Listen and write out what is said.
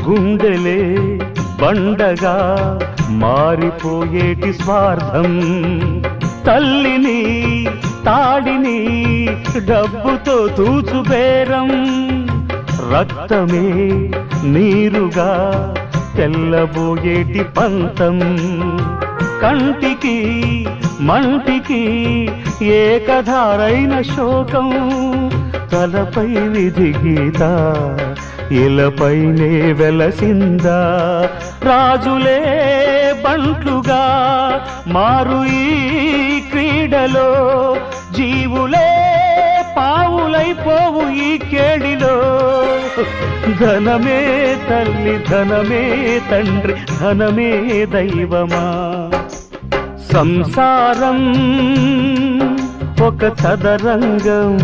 గుండెలే బండగా మారిపోయేటి స్వార్థం, తల్లిని తాడిని డబ్బుతో తూచుబేరం, రక్తమే నీరుగా తెల్లబోయేటి పంతం, కంటికి మంటికి ఏకధారైన శోకం, తలపై విధి గీత ఇలపైనే వెలసిందా, రాజులే బంట్లుగా మారు ఈ క్రీడలో, జీవులే పావులైపోవు ఈ కేడిలో, ధనమే తల్లి ధనమే తండ్రి ధనమే దైవమా, సంసారం ఒక చదరంగం.